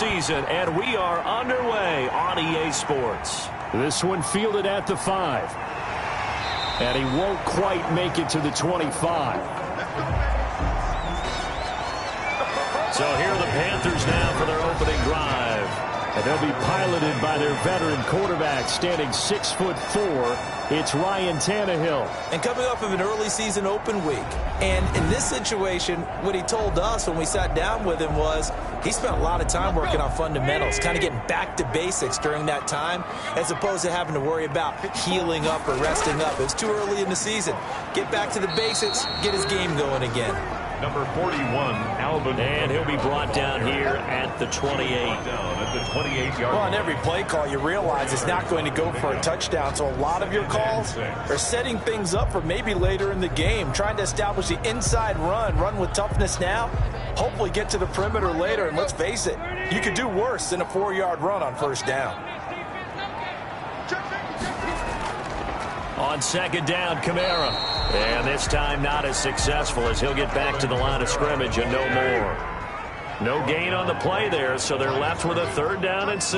season, and we are underway on EA Sports. This one fielded at the 5. And he won't quite make it to the 25. So here are the Panthers now for their opening drive. And they'll be piloted by their veteran quarterback, standing 6'4". It's Ryan Tannehill. And coming off of an early season open week. And in this situation, what he told us when we sat down with him was he spent a lot of time working on fundamentals, kind of getting back to basics during that time, as opposed to having to worry about healing up or resting up. It's too early in the season. Get back to the basics, get his game going again. Number 41, Alvin. And he'll be brought down here at the 28. Down at the 28-yard Well, on every play call, you realize it's not going to go for a touchdown. So a lot of your calls are setting things up for maybe later in the game, trying to establish the inside run with toughness now, hopefully get to the perimeter later. And let's face it, you could do worse than a 4-yard run on first down. On second down, Kamara. And this time not as successful as he'll get back to the line of scrimmage and no more. No gain on the play there, so they're left with a 3rd down and 6.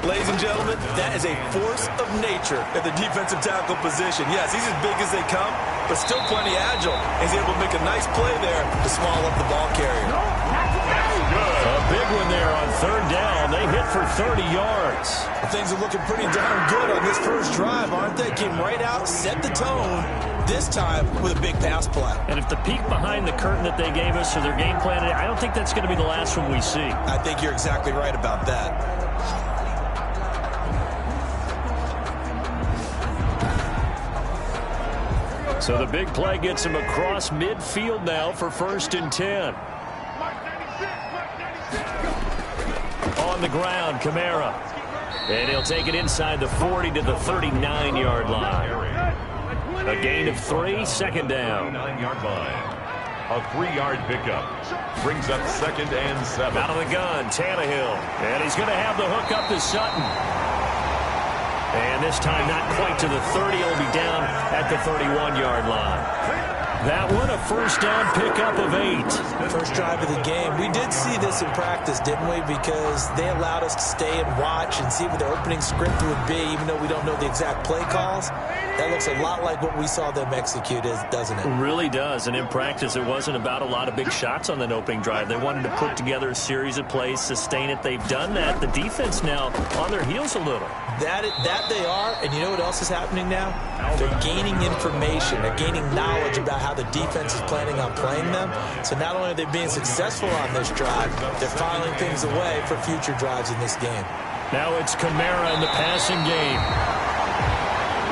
Ladies and gentlemen, that is a force of nature at the defensive tackle position. Yes, he's as big as they come, but still plenty agile. He's able to make a nice play there to small up the ball carrier. A big one there on 3rd down. They hit for 30 yards. Things are looking pretty darn good on this first drive, aren't they? Came right out, set the tone, this time with a big pass play. And if the peek behind the curtain that they gave us or their game plan, I don't think that's going to be the last one we see. I think you're exactly right about that. So the big play gets him across midfield now for 1st and 10. On the ground, Kamara. And he'll take it inside the 40 to the 39-yard line. A gain of 3, 2nd down. 9-yard line. A 3-yard pickup. Brings up 2nd and 7. Out of the gun, Tannehill. And he's going to have the hook up to Sutton. And this time not quite to the 30. He'll be down at the 31-yard line. That one, a 1st down pickup of 8. First drive of the game. We did see this in practice, didn't we? Because they allowed us to stay and watch and see what the opening script would be, even though we don't know the exact play calls. That looks a lot like what we saw them execute, doesn't it? It really does. And in practice, it wasn't about a lot of big shots on that opening drive. They wanted to put together a series of plays, sustain it. They've done that. The defense now on their heels a little. That they are, and you know what else is happening now? They're gaining information. They're gaining knowledge about how the defense is planning on playing them. So not only are they being successful on this drive, they're filing things away for future drives in this game. Now it's Kamara in the passing game.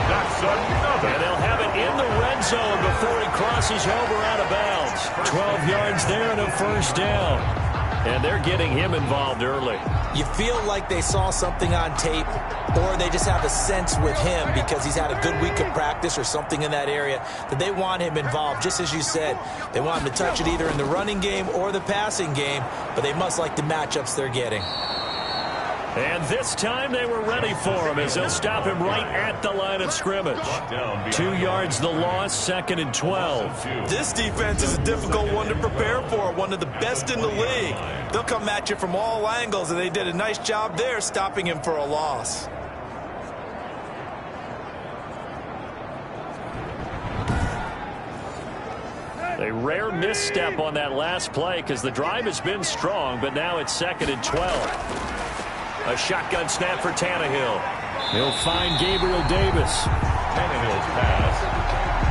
That's another. And they'll have it in the red zone before he crosses over out of bounds. 12 yards there and a 1st down. And they're getting him involved early. You feel like they saw something on tape, or they just have a sense with him because he's had a good week of practice or something in that area that they want him involved. Just as you said, they want him to touch it either in the running game or the passing game, but they must like the matchups they're getting. And this time they were ready for him as they'll stop him right at the line of scrimmage. 2 yards the loss, 2nd and 12. This defense is a difficult one to prepare for, one of the best in the league. They'll come at you from all angles, and they did a nice job there stopping him for a loss. A rare misstep on that last play because the drive has been strong, but now it's 2nd and 12. A shotgun snap for Tannehill. He'll find Gabriel Davis. Tannehill's pass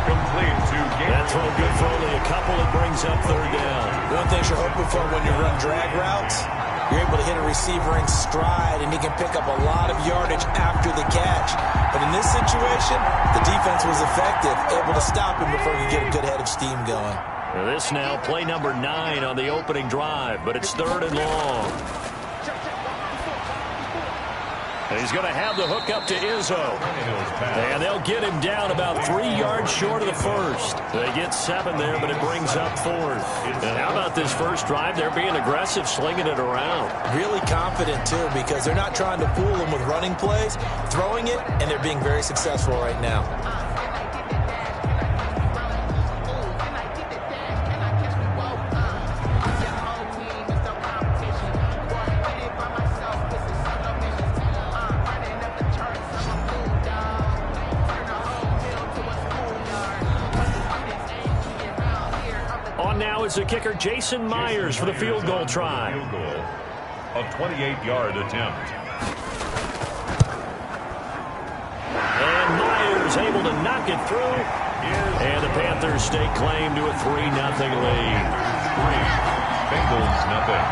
complete to Gabriel. That throw good for only a couple. It brings up 3rd down. One thing you're hoping for when you run drag routes, you're able to hit a receiver in stride, and he can pick up a lot of yardage after the catch. But in this situation, the defense was effective, able to stop him before he could get a good head of steam going. This now play number 9 on the opening drive, but it's 3rd and long. And he's going to have the hook up to Izzo. And they'll get him down about 3 yards short of the 1st. They get 7 there, but it brings up 4th. And how about this first drive? They're being aggressive, slinging it around. Really confident, too, because they're not trying to fool him with running plays, throwing it, and they're being very successful right now. the kicker, Jason Myers, for the field goal try. Field goal. A 28-yard attempt. And Myers able to knock it through. And the Panthers stake claim to a 3-0 lead. 3. Bengals nothing.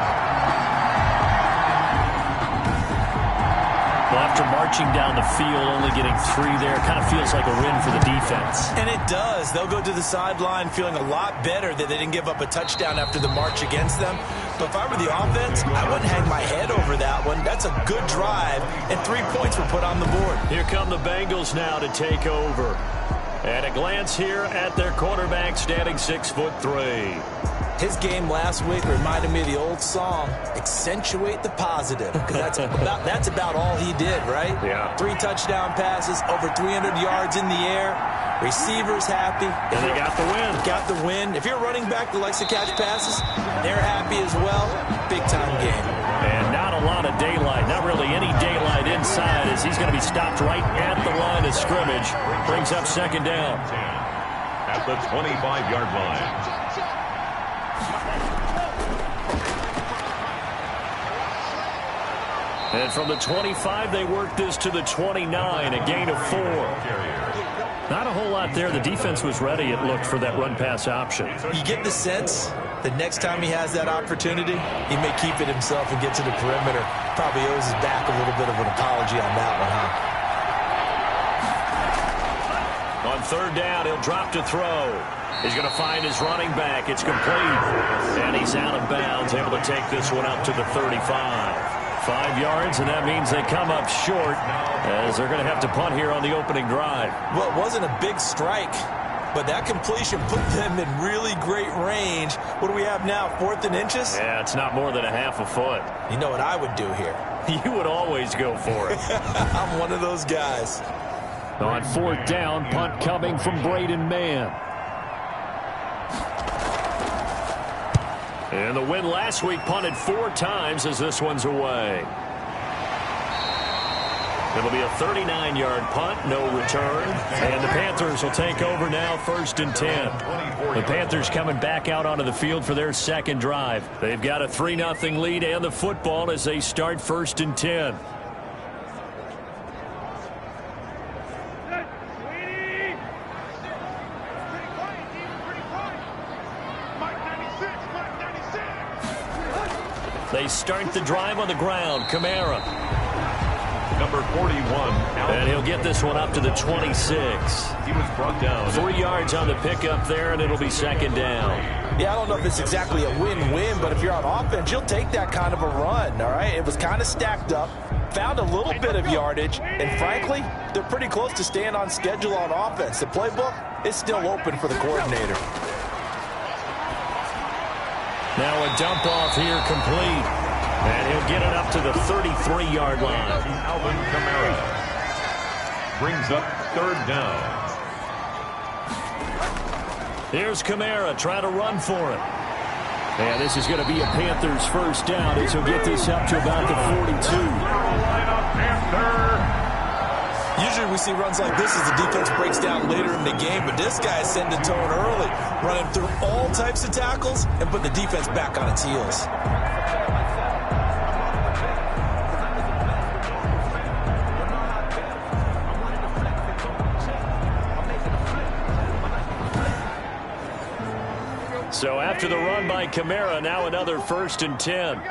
Well, after marching down the field, only getting 3 there, kind of feels like a win for the defense. And it does. They'll go to the sideline feeling a lot better that they didn't give up a touchdown after the march against them. But if I were the offense, I wouldn't hang my head over that one. That's a good drive, and 3 points were put on the board. Here come the Bengals now to take over. And a glance here at their quarterback, standing 6'3". His game last week reminded me of the old song, accentuate the positive, because that's about all he did, right? Yeah. 3 touchdown passes, over 300 yards in the air, receivers happy. And they got the win. Got the win. If you're a running back that likes to catch passes, they're happy as well. Big-time game. And not a lot of daylight, not really any daylight inside, as he's going to be stopped right at the line of scrimmage. Brings up second down. At the 25-yard line. And from the 25, they work this to the 29, a gain of 4. Not a whole lot there. The defense was ready, it looked, for that run-pass option. You get the sense that next time he has that opportunity, he may keep it himself and get to the perimeter. Probably owes his back a little bit of an apology on that one, huh? On third down, he'll drop to throw. He's going to find his running back. It's complete. And he's out of bounds, able to take this one up to the 35. 5 yards, and that means they come up short, as they're going to have to punt here on the opening drive. Well, it wasn't a big strike, but that completion put them in really great range. What do we have now, 4th and inches? Yeah, it's not more than a half a foot. You know what I would do here? You would always go for it. I'm one of those guys. On 4th down, punt coming from Braden Mann. And the win last week, punted 4 times as this one's away. It'll be a 39-yard punt, no return. And the Panthers will take over now, 1st and 10. The Panthers coming back out onto the field for their second drive. They've got a 3-0 lead and the football as they start 1st and 10. They start the drive on the ground. Kamara. Number 41. And he'll get this one up to the 26. He was brought down. 3 yards on the pickup there, and it'll be second down. Yeah, I don't know if it's exactly a win-win, but if you're on offense, you'll take that kind of a run, all right? It was kind of stacked up, found a little bit of yardage, and frankly, they're pretty close to staying on schedule on offense. The playbook is still open for the coordinator. Now a dump off here complete. And he'll get it up to the 33-yard line. Alvin Kamara brings up 3rd down. Here's Kamara trying to run for it. And this is going to be a Panthers 1st down as he'll get this up to about the 42. Carolina Panther. Usually we see runs like this as the defense breaks down later in the game, but this guy is setting the tone early, running through all types of tackles and putting the defense back on its heels. So after the run by Kamara, now another 1st and 10.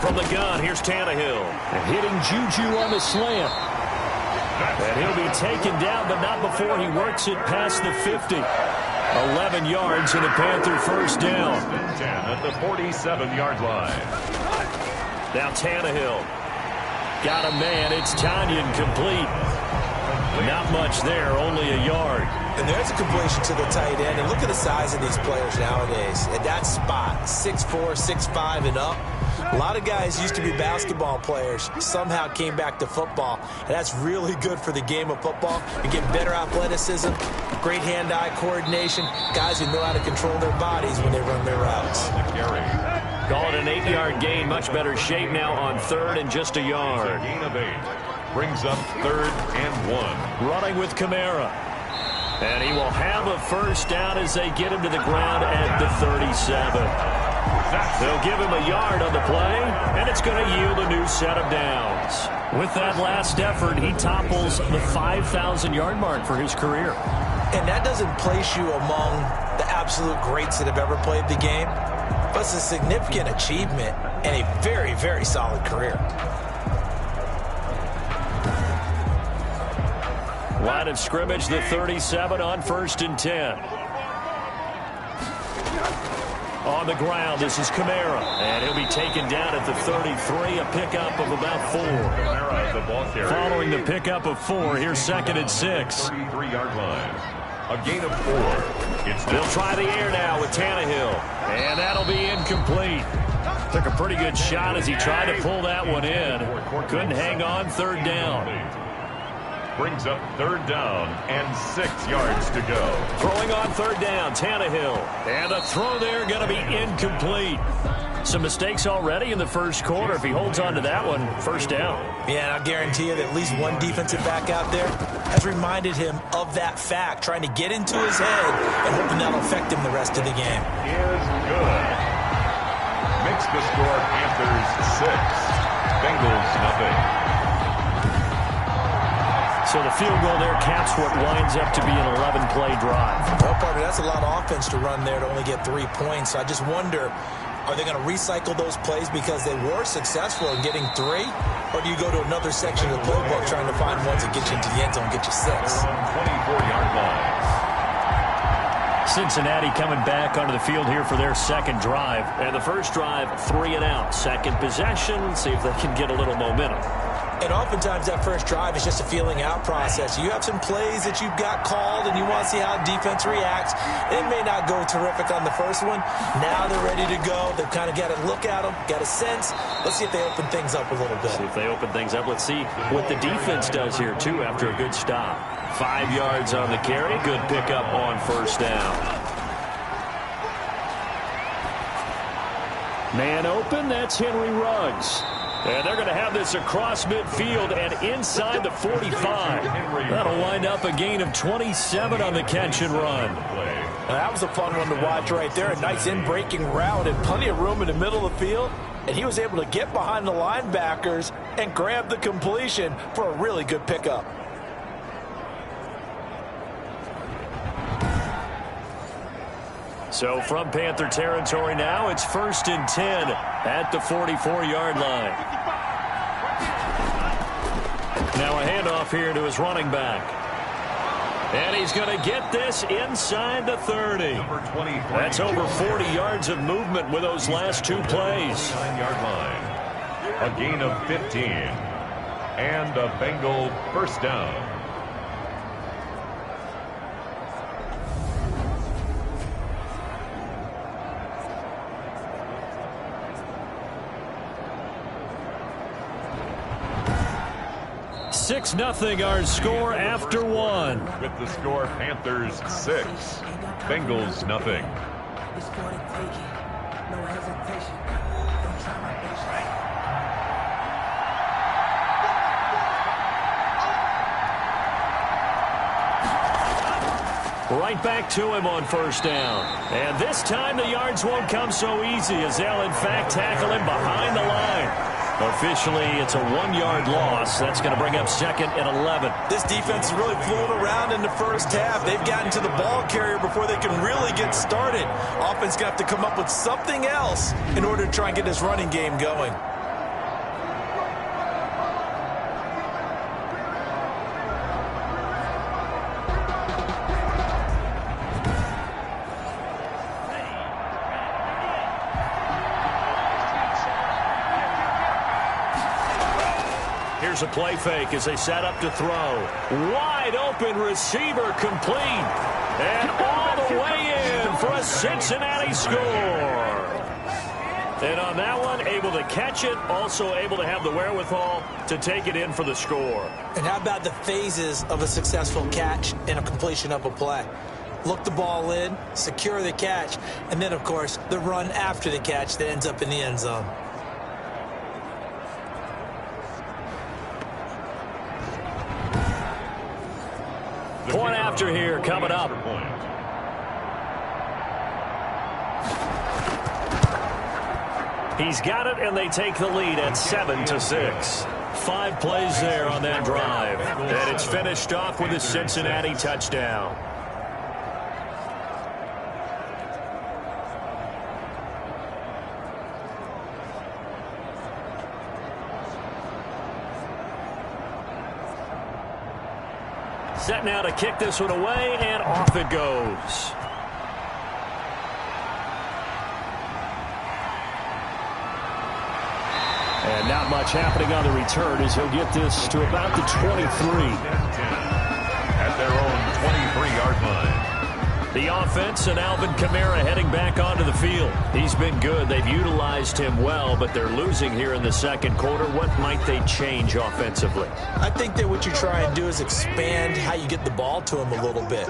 From the gun, here's Tannehill. And hitting Juju on the slant. And he'll be taken down, but not before he works it past the 50. 11 yards and a Panther 1st down. 10 at the 47-yard line. Now Tannehill. Got a man. It's Tanyan complete. Not much there, only a yard. And there's a completion to the tight end. And look at the size of these players nowadays. At that spot, 6'4", 6'5", and up. A lot of guys used to be basketball players, somehow came back to football, and that's really good for the game of football. You get better athleticism, great hand-eye coordination, guys who know how to control their bodies when they run their routes. Call it an 8-yard gain, much better shape now on 3rd and just a yard. Gain of 8. Brings up 3rd and 1. Running with Kamara. And he will have a first down as they get him to the ground at the 37. They'll give him a yard on the play, and it's going to yield a new set of downs. With that last effort, he topples the 5,000-yard mark for his career. And that doesn't place you among the absolute greats that have ever played the game, but it's a significant achievement and a very, very solid career. Line of scrimmage, the 37 on 1st and 10. On the ground, this is Kamara, and he'll be taken down at the 33, a pickup of about 4. Kamara, the ball carrier. Following the pickup of 4, here's 2nd and 6. 33-yard line. A gain of 4. They'll try the air now with Tannehill, and that'll be incomplete. Took a pretty good shot as he tried to pull that one in. Couldn't hang on, 3rd down. Brings up 3rd down and 6 yards to go. Throwing on 3rd down, Tannehill. And the throw there going to be incomplete. Some mistakes already in the first quarter. If he holds on to that one, 1st down. Yeah, and I guarantee you that at least one defensive back out there has reminded him of that fact, trying to get into his head and hoping that'll affect him the rest of the game. Is good. Makes the score Panthers 6. Bengals nothing. So the field goal there caps what winds up to be an 11-play drive. Well, partner, that's a lot of offense to run there to only get 3 points. So I just wonder, are they going to recycle those plays because they were successful in getting 3? Or do you go to another section of the playbook trying to find ones that get you into the end zone and get you 6? 24-yard line. Cincinnati coming back onto the field here for their 2nd drive. And the first drive, 3 and out. 2nd possession, see if they can get a little momentum. And oftentimes that first drive is just a feeling out process. You have some plays that you've got called and you want to see how defense reacts. It may not go terrific on the first one. Now they're ready to go. They've kind of got to look at them, got a sense. Let's see if they open things up a little bit. See if they open things up. Let's see what the defense does here, too, after a good stop. 5 yards on the carry. Good pickup on 1st down. Man open, that's Henry Ruggs. And they're going to have this across midfield and inside the 45. That'll wind up a gain of 27 on the catch and run. Now, that was a fun one to watch right there. A nice in-breaking route and plenty of room in the middle of the field. And he was able to get behind the linebackers and grab the completion for a really good pickup. So from Panther territory now, it's 1st and 10 at the 44-yard line. Now a handoff here to his running back. And he's going to get this inside the 30. That's over 40 yards of movement with those last 2 plays. 9-yard line. A gain of 15. And a Bengal 1st down. Six nothing our score after 1. With the score, Panthers 6, Bengals nothing. Right back to him on 1st down. And this time the yards won't come so easy as they'll in fact tackle him behind the line. Officially, it's a 1-yard loss. That's going to bring up 2nd and 11. This defense is really flown around in the first half. They've gotten to the ball carrier before they can really get started. Offense going to have to come up with something else in order to try and get this running game going. Here's a play fake as they set up to throw. Wide open receiver complete. And all the way in for a Cincinnati score. And on that one, able to catch it, also able to have the wherewithal to take it in for the score. And how about the phases of a successful catch and a completion of a play? Look the ball in, secure the catch, and then, of course, the run after the catch that ends up in the end zone. Point after here coming up. He's got it, and they take the lead at 7-6. 5 plays there on that drive. And it's finished off with a Cincinnati touchdown. Set now to kick this one away, and off it goes. And not much happening on the return as he'll get this to about the 23. At their own 23-yard line. The offense and Alvin Kamara heading back onto the field. He's been good. They've utilized him well, but they're losing here in the second quarter. What might they change offensively? I think that what you try and do is expand how you get the ball to him a little bit.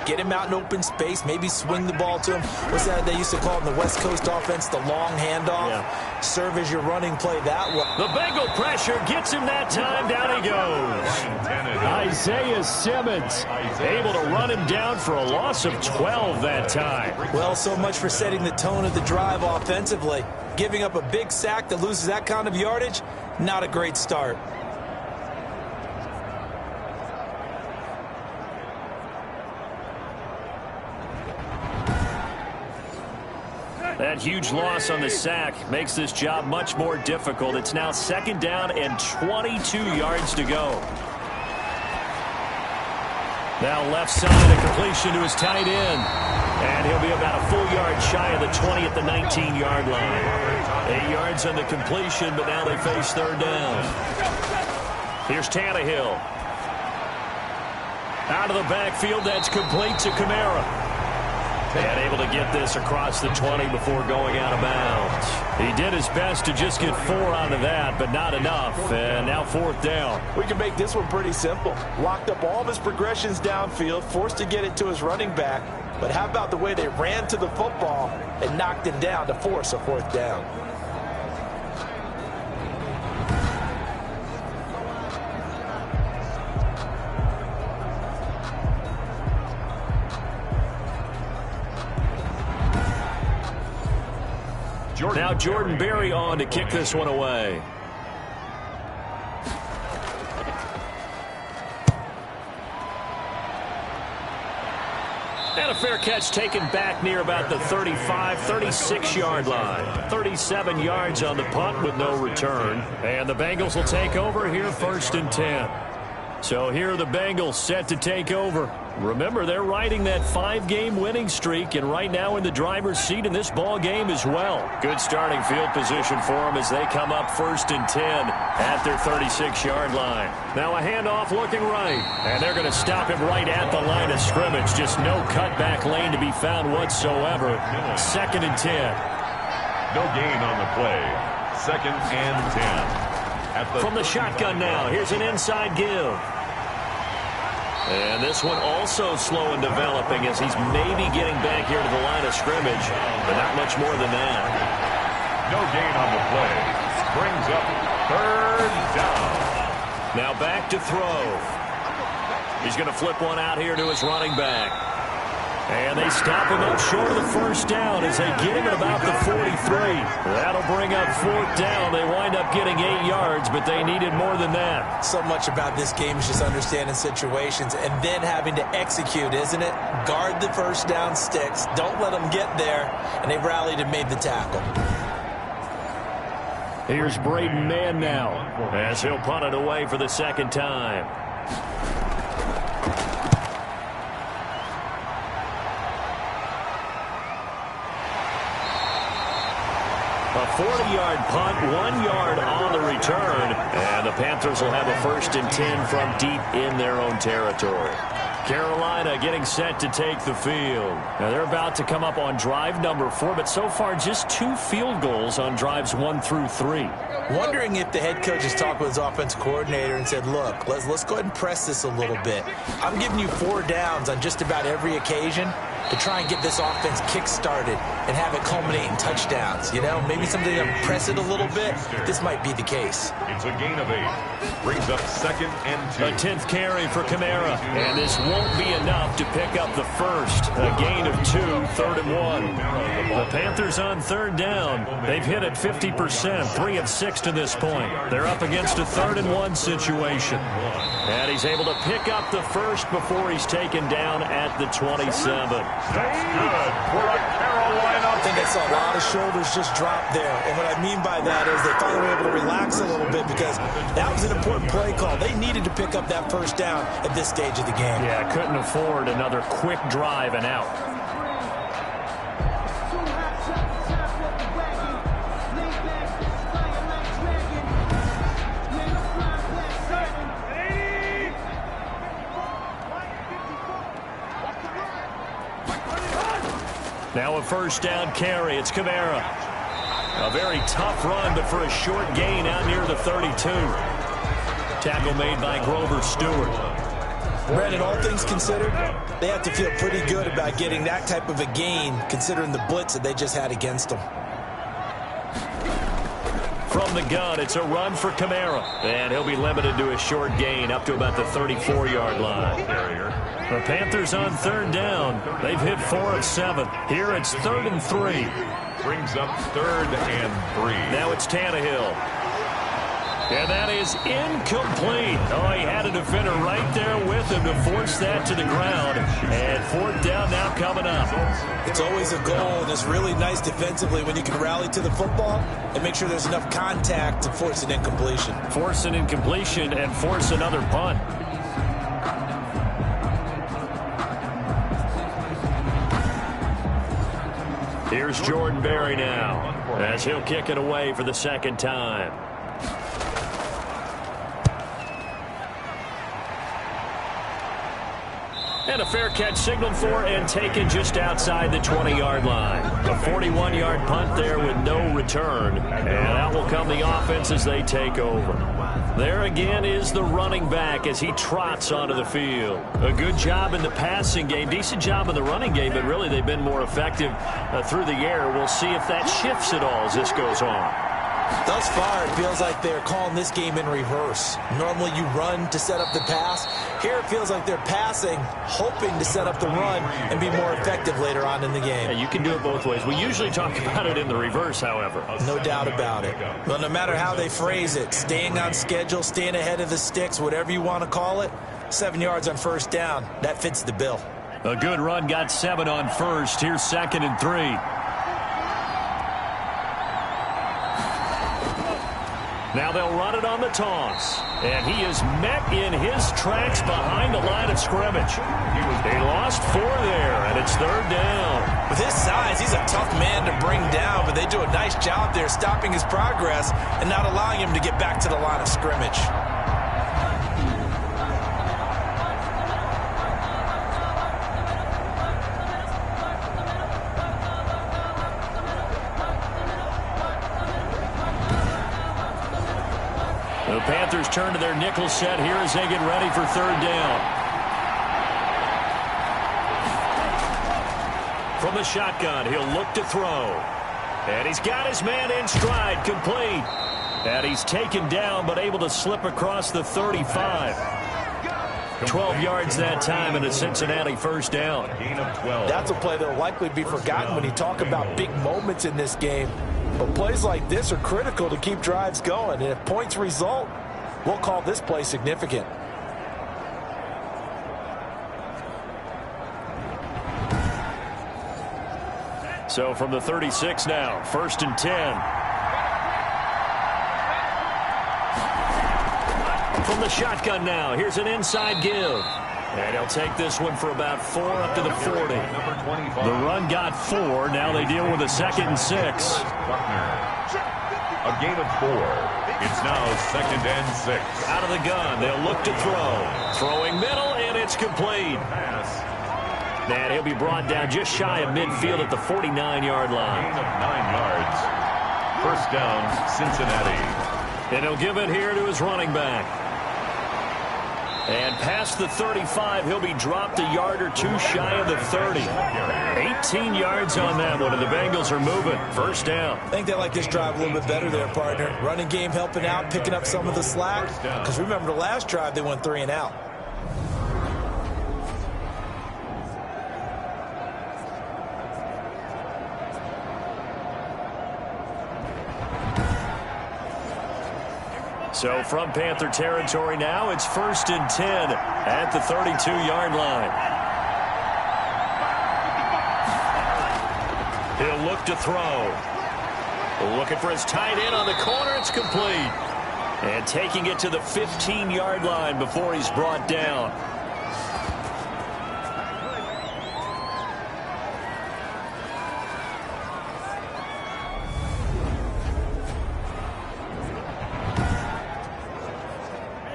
Get him out in open space, maybe swing the ball to him. What's that they used to call in the West Coast offense, the long handoff? Yeah. Serve as your running play that way. The Bengal pressure gets him that time. Down he goes. Isaiah Simmons able to run him down for a loss of 12 that time. Well, so much for setting the tone of the drive offensively. Giving up a big sack that loses that kind of yardage, not a great start. That huge loss on the sack makes this job much more difficult. It's now 2nd down and 22 yards to go. Now left side, a completion to his tight end. And he'll be about a full yard shy of the 20 at the 19-yard line. 8 yards on the completion, but now they face 3rd down. Here's Tannehill. Out of the backfield, that's complete to Kamara. And able to get this across the 20 before going out of bounds. He did his best to just get 4 out of that, but not enough. And now 4th down. We can make this one pretty simple. Locked up all of his progressions downfield, forced to get it to his running back. But how about the way they ran to the football and knocked him down to force a 4th down? Now Jordan Berry on to kick this one away. And a fair catch taken back near about the 35, 36-yard line. 37 yards on the punt with no return. And the Bengals will take over here 1st and 10. So here are the Bengals set to take over. Remember, they're riding that 5-game winning streak, and right now in the driver's seat in this ball game as well. Good starting field position for them as they come up 1st and 10 at their 36-yard line. Now a handoff looking right, and they're going to stop him right at the line of scrimmage. Just no cutback lane to be found whatsoever. 2nd and 10. No gain on the play. 2nd and 10. From the shotgun now, here's an inside give. And this one also slow in developing as he's maybe getting back here to the line of scrimmage, but not much more than that. No gain on the play. Brings up 3rd down. Now back to throw. He's going to flip one out here to his running back. And they stop him up short of the 1st down as they get him at about the 43. That'll bring up 4th down. They wind up getting 8 yards, but they needed more than that. So much about this game is just understanding situations and then having to execute, isn't it? Guard the 1st down sticks. Don't let them get there. And they rallied and made the tackle. Here's Braden Mann now as he'll punt it away for the 2nd time. A 40-yard punt, 1 yard on the return. And the Panthers will have a 1st and 10 from deep in their own territory. Carolina getting set to take the field. Now they're about to come up on drive number 4, but so far just 2 field goals on drives 1 through 3. Wondering if the head coach has talked with his offensive coordinator and said, look, let's go ahead and press this a little bit. I'm giving you 4 downs on just about every occasion. to try and get this offense kick-started and have it culminate in touchdowns. You know, maybe something to press it a little bit. This might be the case. It's a gain of 8. Brings up 2nd and 2. A 10th carry for Kamara. And this won't be enough to pick up the first. A gain of 2, 3rd and 1. The Panthers on 3rd down. They've hit it 50%, 3 of 6 to this point. They're up against a 3rd and 1 situation. And he's able to pick up the first before he's taken down at the 27. That's good for a Carolina. I think I saw a lot of shoulders just drop there. And what I mean by that is they finally were able to relax a little bit because that was an important play call. They needed to pick up that first down at this stage of the game. Yeah, couldn't afford another quick drive and out. Now a first down carry. It's Kamara. A very tough run, but for a short gain out near the 32. Tackle made by Grover Stewart. Brandon, all things considered, they have to feel pretty good about getting that type of a gain considering the blitz that they just had against them. From the gun, it's a run for Kamara. And he'll be limited to a short gain up to about the 34-yard line. The Panthers on 3rd down. They've hit 4 of 7. Here it's 3rd and 3. Brings up 3rd and 3. Now it's Tannehill. And that is incomplete. Oh, he had a defender right there with him to force that to the ground. And 4th down now coming up. It's always a goal, and it's really nice defensively when you can rally to the football and make sure there's enough contact to force an incompletion. Force an incompletion and force another punt. Here's Jordan Berry now as he'll kick it away for the 2nd time. And a fair catch signaled for and taken just outside the 20-yard line. A 41-yard punt there with no return. And out will come the offense as they take over. There again is the running back as he trots onto the field. A good job in the passing game, decent job in the running game, but really they've been more effective through the air. We'll see if that shifts at all as this goes on. Thus far, it feels like they're calling this game in reverse. Normally you run to set up the pass. Here it feels like they're passing, hoping to set up the run and be more effective later on in the game. Yeah, you can do it both ways. We usually talk about it in the reverse, however. No doubt about it. Well, no matter how they phrase it, staying on schedule, staying ahead of the sticks, whatever you want to call it, 7 yards on 1st down, that fits the bill. A good run got 7 on 1st. Here's 2nd and 3. Now they'll run it on the toss. And he is met in his tracks behind the line of scrimmage. He lost 4 there, and it's 3rd down. With his size, he's a tough man to bring down, but they do a nice job there stopping his progress and not allowing him to get back to the line of scrimmage. The Panthers turn to their nickel set here as they get ready for 3rd down. From the shotgun, he'll look to throw. And he's got his man in stride, complete. And he's taken down, but able to slip across the 35. 12 yards that time and a Cincinnati 1st down. Gain of 12. That's a play that will likely be forgotten when you talk about big moments in this game. But plays like this are critical to keep drives going. And if points result, we'll call this play significant. So from the 36 now, 1st and 10. From the shotgun now, here's an inside give. And he'll take this one for about 4 up to the 40. The run got 4. Now they deal with a 2nd and 6. A gain of 4. It's now 2nd and 6. Out of the gun, they'll look to throw. Throwing middle, and it's complete. And he'll be brought down just shy of midfield at the 49-yard line. Gain of 9 yards. 1st down, Cincinnati. And he'll give it here to his running back. And past the 35, he'll be dropped a yard or two shy of the 30. 18 yards on that one, and the Bengals are moving. First down. I think they like this drive a little bit better there, partner. Running game helping out, picking up some of the slack. Because remember, the last drive, they went 3 and out. So from Panther territory now, it's 1st and 10 at the 32-yard line. He'll look to throw. Looking for his tight end on the corner. It's complete. And taking it to the 15-yard line before he's brought down.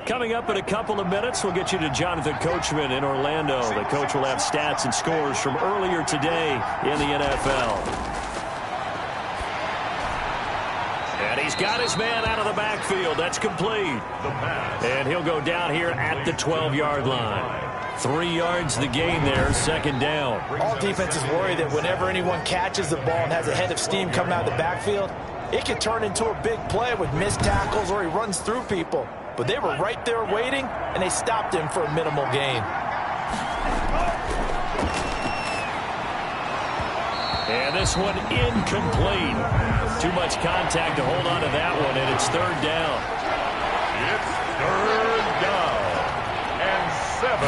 Coming up in a couple of minutes, we'll get you to Jonathan Coachman in Orlando. The coach will have stats and scores from earlier today in the NFL. And he's got his man out of the backfield. That's complete. And he'll go down here at the 12-yard line. 3 yards the gain there, second down. All defenses worry that whenever anyone catches the ball and has a head of steam coming out of the backfield, it can turn into a big play with missed tackles or he runs through people. But they were right there waiting, and they stopped him for a minimal gain. And this one incomplete. Too much contact to hold on to that one, and it's third down. It's third down and 7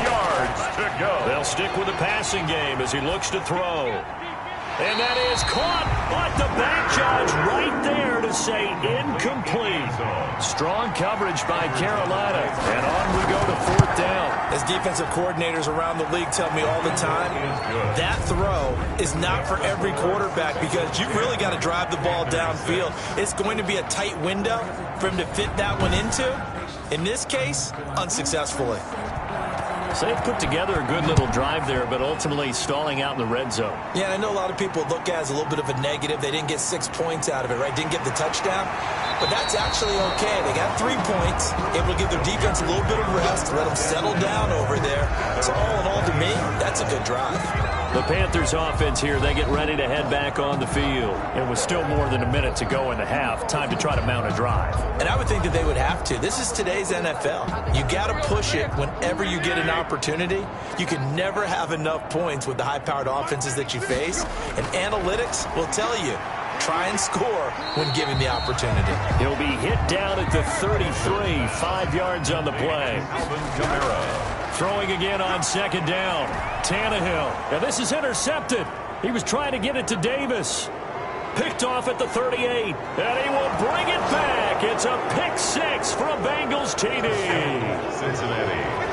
yards to go. They'll stick with the passing game as he looks to throw. And that is caught, but the back judge right there to say incomplete. Strong coverage by Carolina, and on we go to fourth down. As defensive coordinators around the league tell me all the time, that throw is not for every quarterback because you've really got to drive the ball downfield. It's going to be a tight window for him to fit that one into. In this case, unsuccessfully. So they've put together a good little drive there, but ultimately stalling out in the red zone. Yeah, I know a lot of people look at it as a little bit of a negative. They didn't get 6 points out of it, right? Didn't get the touchdown. But that's actually okay. They got 3 points, able to give their defense a little bit of rest, let them settle down over there. So all in all, to me, that's a good drive. The Panthers offense here, they get ready to head back on the field. It was still more than a minute to go in the half. Time to try to mount a drive. And I would think that they would have to. This is today's NFL. You got to push it whenever you get an opportunity. You can never have enough points with the high-powered offenses that you face. And analytics will tell you, try and score when given the opportunity. He'll be hit down at the 33, 5 yards on the play. Throwing again on second down. Tannehill. And this is intercepted. He was trying to get it to Davis. Picked off at the 38. And he will bring it back. It's a pick 6 for a Bengals TD. Cincinnati.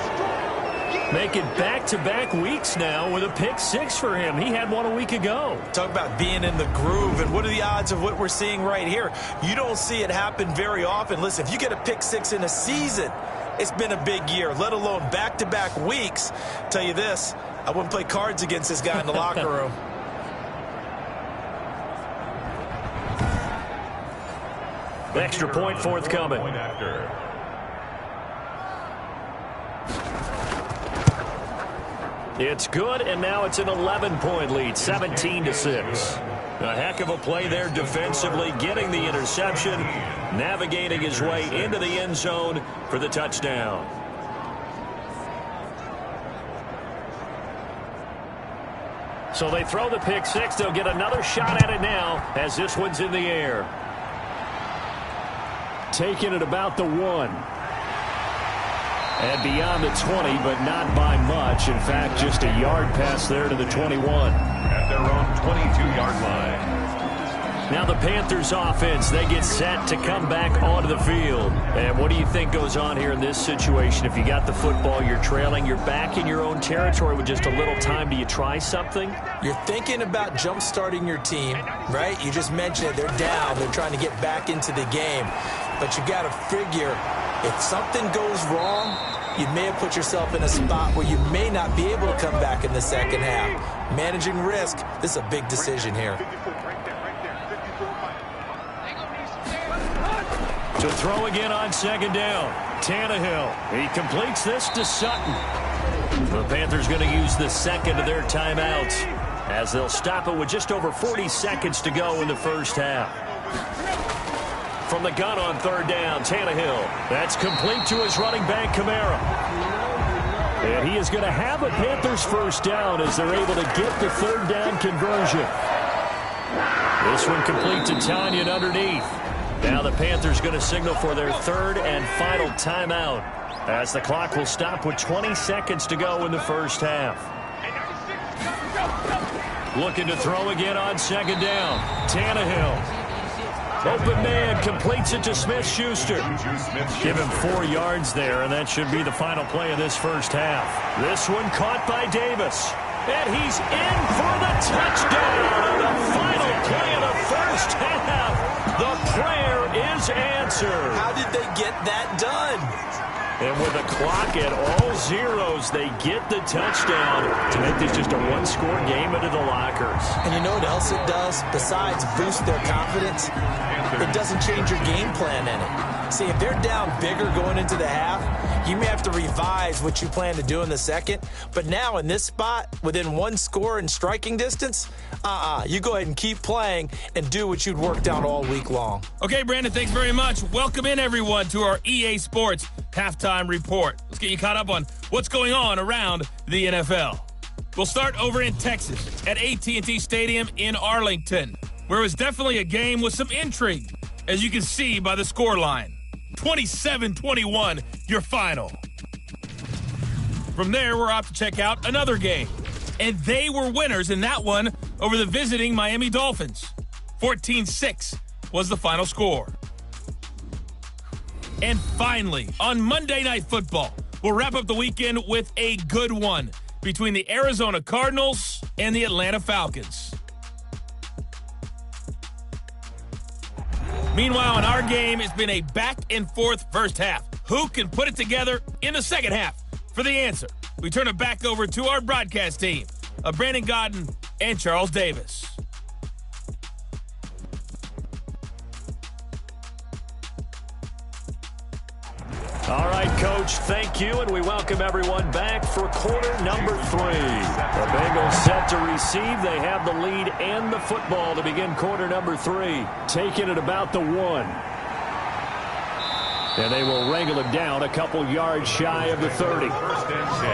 Making back-to-back weeks now with a pick 6 for him. He had one a week ago. Talk about being in the groove, and what are the odds of what we're seeing right here? You don't see it happen very often. Listen, if you get a pick 6 in a season, it's been a big year, let alone back-to-back weeks. Tell you this, I wouldn't play cards against this guy in the locker room. Extra point forthcoming. It's good, and now it's an 11-point lead, 17-6. A heck of a play there defensively, getting the interception, navigating his way into the end zone for the touchdown. So they throw the pick 6. They'll get another shot at it now as this one's in the air. Taking it about the 1. And beyond the 20, but not by much. In fact, just a yard pass there to the 21. At their own 22-yard line. Now the Panthers offense, they get set to come back onto the field. And what do you think goes on here in this situation? If you got the football, you're trailing, you're back in your own territory with just a little time. Do you try something? You're thinking about jump-starting your team, right? You just mentioned it. They're down. They're trying to get back into the game. But you got to figure, if something goes wrong, you may have put yourself in a spot where you may not be able to come back in the second half. Managing risk, this is a big decision here. To throw again on second down. Tannehill. He completes this to Sutton. The Panthers going to use the second of their timeouts as they'll stop it with just over 40 seconds to go in the first half. From the gun on third down, Tannehill. That's complete to his running back, Kamara. And he is going to have a Panthers first down as they're able to get the third down conversion. This one complete to Tanyan underneath. Now the Panthers going to signal for their third and final timeout as the clock will stop with 20 seconds to go in the first half. Looking to throw again on second down. Tannehill. Open man completes it to Smith-Schuster. Give him 4 yards there, and that should be the final play of this first half. This one caught by Davis. And he's in for the touchdown on the final play of the first half. The prayer is answered. How did they get that done? And with the clock at all zeros, they get the touchdown to make this just a one-score game into the lockers. And you know what else it does? Besides boost their confidence, it doesn't change your game plan any. See, if they're down bigger going into the half, you may have to revise what you plan to do in the second. But now in this spot, within one score and striking distance, you go ahead and keep playing and do what you'd worked out all week long. Okay, Brandon, thanks very much. Welcome in, everyone, to our EA Sports Halftime Report. Let's get you caught up on what's going on around the NFL. We'll start over in Texas at AT&T Stadium in Arlington, where it was definitely a game with some intrigue, as you can see by the scoreline. 27-21, your final. From there, we're off to check out another game. And they were winners in that one over the visiting Miami Dolphins. 14-6 was the final score. And finally, on Monday Night Football, we'll wrap up the weekend with a good one between the Arizona Cardinals and the Atlanta Falcons. Meanwhile, in our game, it's been a back-and-forth first half. Who can put it together in the second half? For the answer, we turn it back over to our broadcast team of Brandon Godden and Charles Davis. All right, Coach, thank you, and we welcome everyone back for quarter number 3. The Bengals set to receive. They have the lead and the football to begin quarter number 3, taking it about the 1. And they will wrangle it down a couple yards shy of the 30. First and 10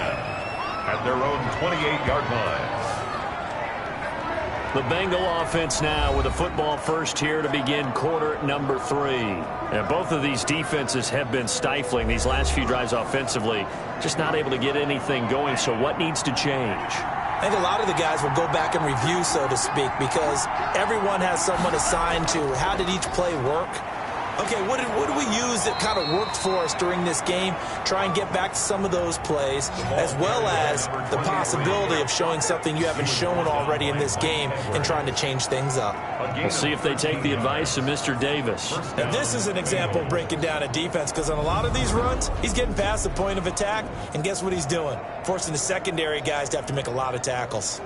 at their own 28-yard line. The Bengal offense now with a football first here to begin quarter number 3. And both of these defenses have been stifling these last few drives offensively. Just not able to get anything going. So what needs to change? I think a lot of the guys will go back and review, so to speak, because everyone has someone assigned to how did each play work. Okay, what do we use that kind of worked for us during this game? Try and get back to some of those plays, as well as the possibility of showing something you haven't shown already in this game and trying to change things up. We'll see if they take the advice of Mr. Davis. And this is an example of breaking down a defense, because on a lot of these runs, he's getting past the point of attack, and guess what he's doing? Forcing the secondary guys to have to make a lot of tackles.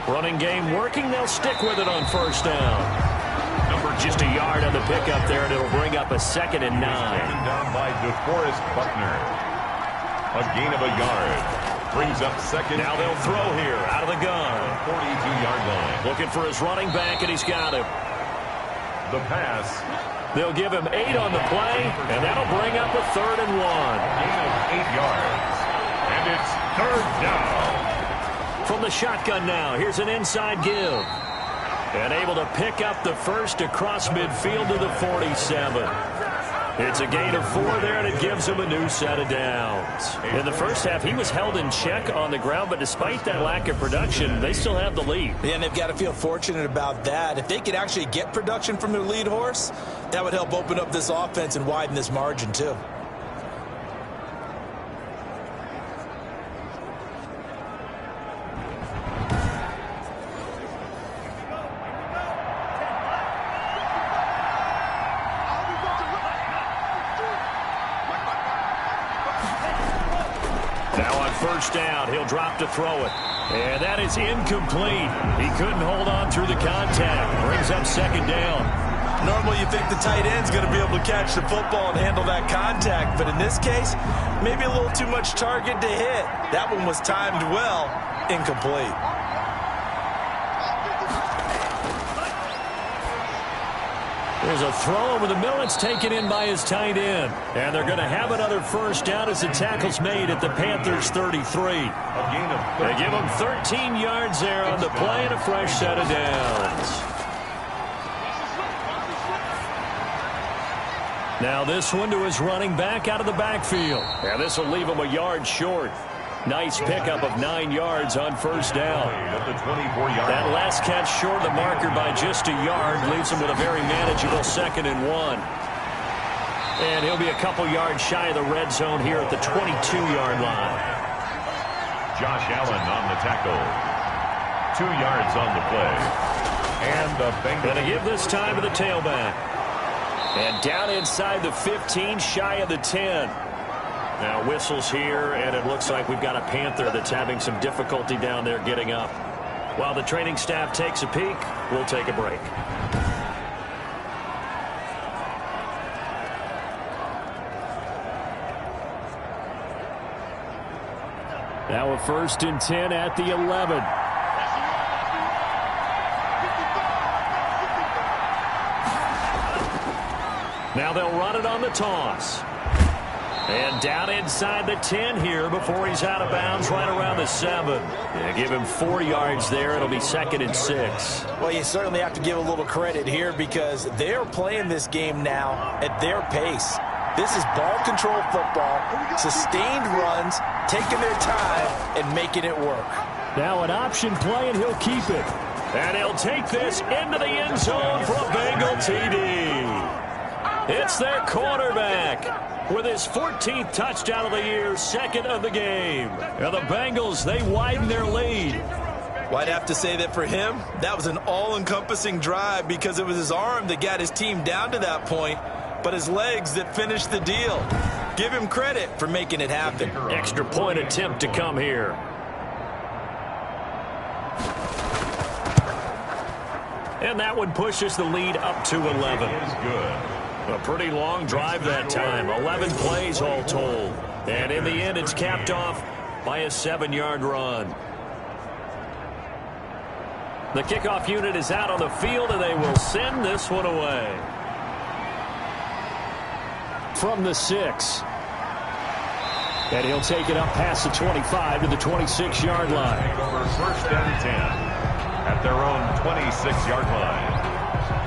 Running game working. They'll stick with it on first down. Number just a yard on the pickup there, and it'll bring up a 2nd and 9. Taken down by DeForest Buckner. A gain of a yard. Brings up 2nd. Now they'll throw here out of the gun. 42-yard line. Looking for his running back, and he's got him. The pass. They'll give him 8 on the play, and that'll bring up a 3rd and 1. Gain of 8 yards. And it's 3rd down. From the shotgun now, here's an inside give. And able to pick up the first across midfield to the 47. It's a gain of 4 there, and it gives him a new set of downs. In the first half, he was held in check on the ground, but despite that lack of production, they still have the lead. Yeah, and they've got to feel fortunate about that. If they could actually get production from their lead horse, that would help open up this offense and widen this margin, too. Now on first down, he'll drop to throw it. And that is incomplete. He couldn't hold on through the contact. Brings up second down. Normally you think the tight end's going to be able to catch the football and handle that contact, but in this case, maybe a little too much target to hit. That one was timed well, incomplete. There's a throw over the middle. It's taken in by his tight end. And they're going to have another first down as the tackle's made at the Panthers' 33. They give him 13 yards there on the play and a fresh set of downs. Now this one to his running back out of the backfield. And this will leave him a yard short. Nice pickup of 9 yards on first down. That last catch short of the marker by just a yard leaves him with a very manageable 2nd and 1. And he'll be a couple yards shy of the red zone here at the 22-yard line. Josh Allen on the tackle. 2 yards on the play. And the Bengals. Going to give this time to the tailback. And down inside the 15, shy of the 10. Now whistles here, and it looks like we've got a Panther that's having some difficulty down there getting up. While the training staff takes a peek, we'll take a break. Now a 1st and 10 at the 11. Now they'll run it on the toss. And down inside the 10 here before he's out of bounds right around the 7. Yeah, give him 4 yards there. It'll be 2nd and 6. Well, you certainly have to give a little credit here because they're playing this game now at their pace. This is ball control football, sustained runs, taking their time and making it work. Now an option play, and he'll keep it. And he'll take this into the end zone for a Bengal TD. It's their quarterback with his 14th touchdown of the year, 2nd of the game. And the Bengals, they widen their lead. Well, I'd have to say that for him, that was an all-encompassing drive because it was his arm that got his team down to that point, but his legs that finished the deal. Give him credit for making it happen. Extra point attempt to come here. And that one pushes the lead up to 11. A pretty long drive that time. 11 plays all told. And in the end, it's capped off by a 7-yard run. The kickoff unit is out on the field, and they will send this one away. From the 6. And he'll take it up past the 25 to the 26-yard line. Over 1st and 10 at their own 26-yard line.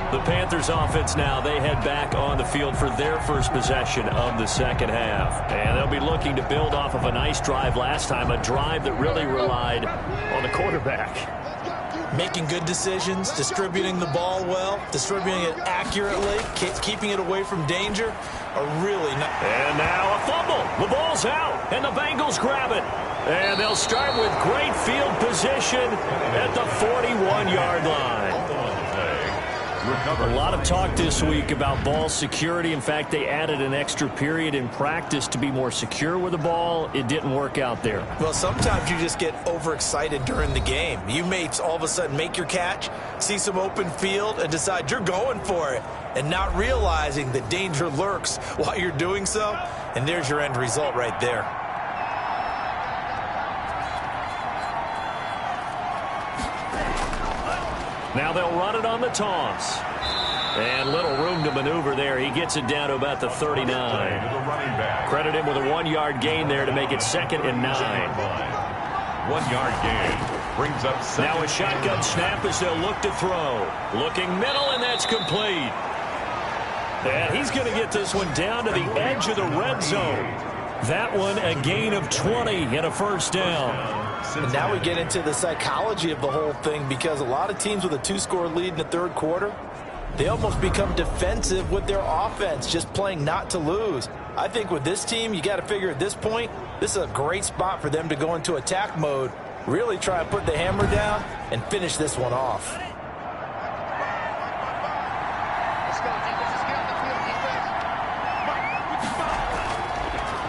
The Panthers offense now, they head back on the field for their first possession of the second half. And they'll be looking to build off of a nice drive last time, a drive that really relied on the quarterback. Making good decisions, distributing the ball well, distributing it accurately, keeping it away from danger, are really nice. And now a fumble. The ball's out, and the Bengals grab it. And they'll start with great field position at the 41-yard line. A lot of talk this week about ball security. In fact, they added an extra period in practice to be more secure with the ball. It didn't work out there. Well, sometimes you just get overexcited during the game. You may all of a sudden make your catch, see some open field, and decide you're going for it, and not realizing that danger lurks while you're doing so. And there's your end result right there. Now they'll run it on the toss. And little room to maneuver there. He gets it down to about the 39. Credit him with a 1-yard gain there to make it 2nd and 9. 1-yard gain brings up 2nd. Now a shotgun snap as they'll look to throw. Looking middle, and that's complete. And he's going to get this one down to the edge of the red zone. That one a gain of 20 and a first down. And now we get into the psychology of the whole thing because a lot of teams with a 2-score lead in the third quarter, they almost become defensive with their offense, just playing not to lose. I think with this team, you got to figure at this point, this is a great spot for them to go into attack mode, really try and put the hammer down and finish this one off.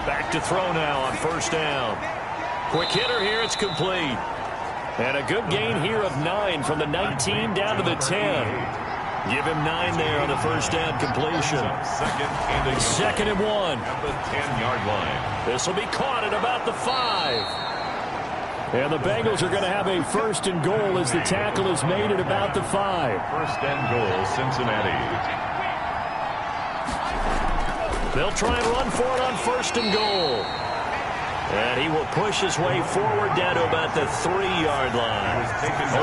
Back to throw now on first down. Quick hitter here. It's complete. And a good gain here of 9 from the 19 down to the 10. Give him 9 there on the first down completion. Second and 1. At the 10-yard line. This will be caught at about the 5. And the Bengals are going to have a first and goal as the tackle is made at about the 5. First and goal, Cincinnati. They'll try and run for it on first and goal. And he will push his way forward down to about the 3-yard line.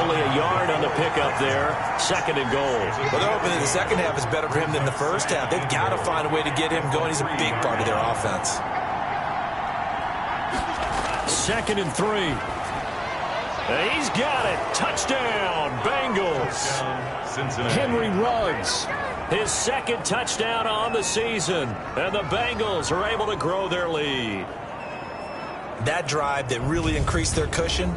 Only a yard on the pickup there. Second and goal. Well, they're hoping that the second half is better for him than the first half. They've got to find a way to get him going. He's a big part of their offense. Second and 3. He's got it. Touchdown, Bengals. Henry Ruggs. His second touchdown on the season. And the Bengals are able to grow their lead. That drive that really increased their cushion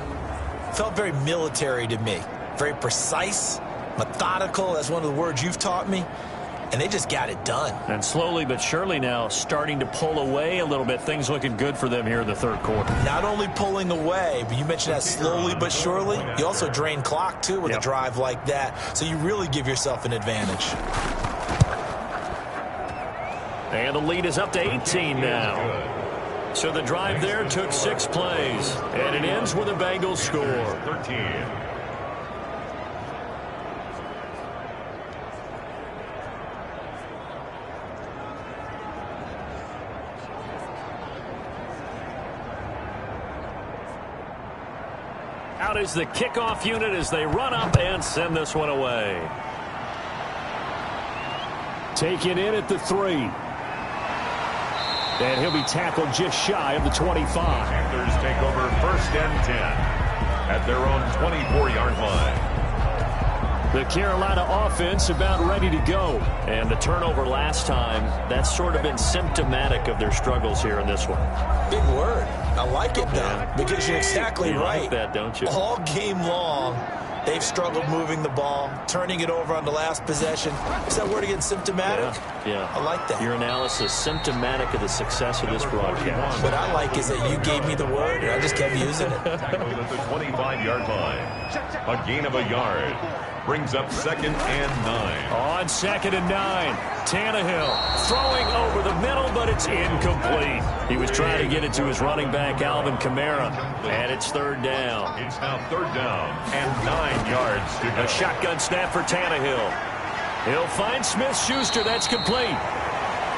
felt very military to me. Very precise, methodical. That's one of the words you've taught me. And they just got it done. And slowly but surely now starting to pull away a little bit. Things looking good for them here in the third quarter. Not only pulling away, but you mentioned that slowly but surely. You also drain clock, too, with a drive like that. So you really give yourself an advantage. And the lead is up to 18 now. So the drive there took 6 plays. And it ends with a Bengals score. 13. Out is the kickoff unit as they run up and send this one away. Taken in at the 3. And he'll be tackled just shy of the 25. Panthers take over first and 10 at their own 24-yard line. The Carolina offense about ready to go. And the turnover last time, that's sort of been symptomatic of their struggles here in this one. Big word. I like it, though, because you're exactly right. Like that, don't you? All game long, they've struggled moving the ball, turning it over on the last possession. Is that word again, symptomatic? Yeah. I like that. Your analysis, symptomatic of the success of this broadcast. What I like is that you gave me the word, and I just kept using it. Tackled at the 25-yard line. A gain of a yard. Brings up second and 9. On second and 9, Tannehill throwing over the middle, but it's incomplete. He was trying to get it to his running back, Alvin Kamara, and it's third down. It's now third down and 9 yards to go. A shotgun snap for Tannehill. He'll find Smith-Schuster. That's complete.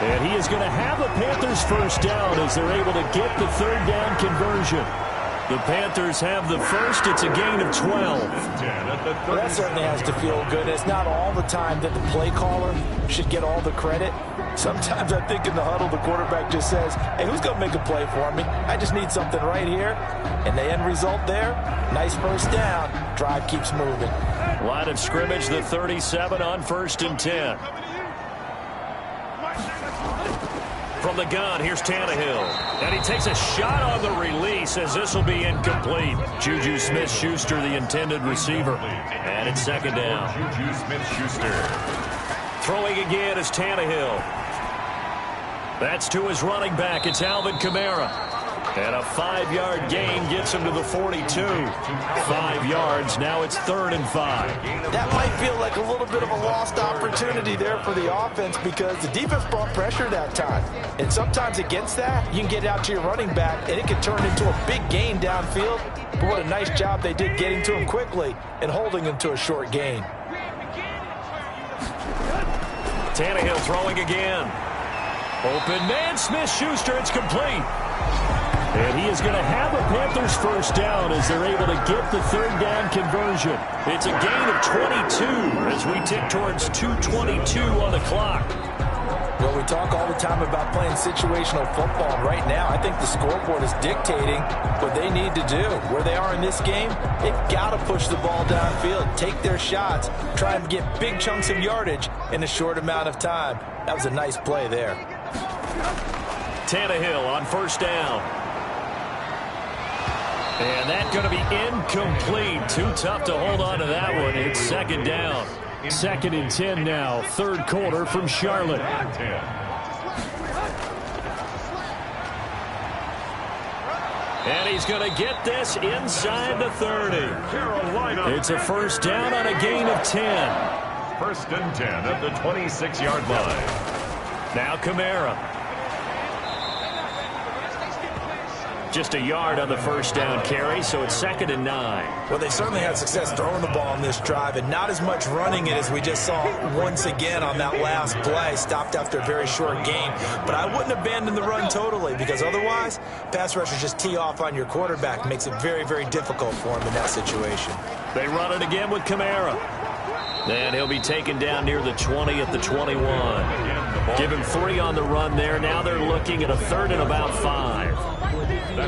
And he is going to have the Panthers first down as they're able to get the third down conversion. The Panthers have the first. It's a gain of 12. Well, that certainly has to feel good. It's not all the time that the play caller should get all the credit. Sometimes I think in the huddle, the quarterback just says, hey, who's going to make a play for me? I just need something right here. And the end result there, nice first down. Drive keeps moving. Line of scrimmage, the 37 on first and 10. From the gun, here's Tannehill. And he takes a shot on the release as this will be incomplete. Juju Smith-Schuster, the intended receiver. And it's second down. Juju Smith-Schuster. Throwing again is Tannehill. That's to his running back. It's Alvin Kamara. And a 5-yard gain gets him to the 42. 5 yards. Now it's third and 5. That might feel like a little bit of a lost opportunity there for the offense because the defense brought pressure that time. And sometimes against that, you can get out to your running back, and it can turn into a big gain downfield. But what a nice job they did getting to him quickly and holding him to a short gain. Tannehill throwing again. Open man, Smith-Schuster. It's complete. And he is going to have the Panthers first down as they're able to get the third down conversion. It's a gain of 22 as we tick towards 2:22 on the clock. Well, we talk all the time about playing situational football. Right now, I think the scoreboard is dictating what they need to do. Where they are in this game, they've got to push the ball downfield, take their shots, try and get big chunks of yardage in a short amount of time. That was a nice play there. Tannehill on first down. And that's going to be incomplete. Too tough to hold on to that one. It's second down. Second and 10 now. Third quarter from Charlotte. And he's going to get this inside the 30. It's a first down on a gain of 10. First and 10 at the 26-yard line. Now Kamara. Just a yard on the first down carry, so it's 2nd and 9. Well, they certainly had success throwing the ball on this drive, and not as much running it as we just saw once again on that last play. Stopped after a very short gain. But I wouldn't abandon the run totally, because otherwise, pass rushers just tee off on your quarterback. Makes it very, very difficult for him in that situation. They run it again with Kamara. And he'll be taken down near the 20 at the 21. Give him 3 on the run there. Now they're looking at a 3rd and about 5.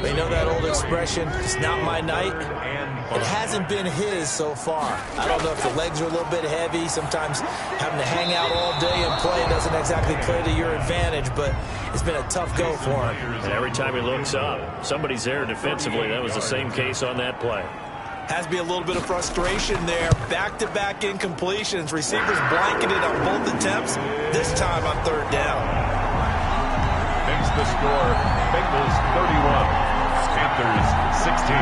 They know that old expression, it's not my night. It hasn't been his so far. I don't know if the legs are a little bit heavy. Sometimes having to hang out all day and play doesn't exactly play to your advantage, but it's been a tough go for him. And every time he looks up, somebody's there defensively. That was the same case on that play. Has to be a little bit of frustration there. Back-to-back incompletions. Receivers blanketed on both attempts, this time on 3rd down. Makes the score Bengals 31, Panthers 16.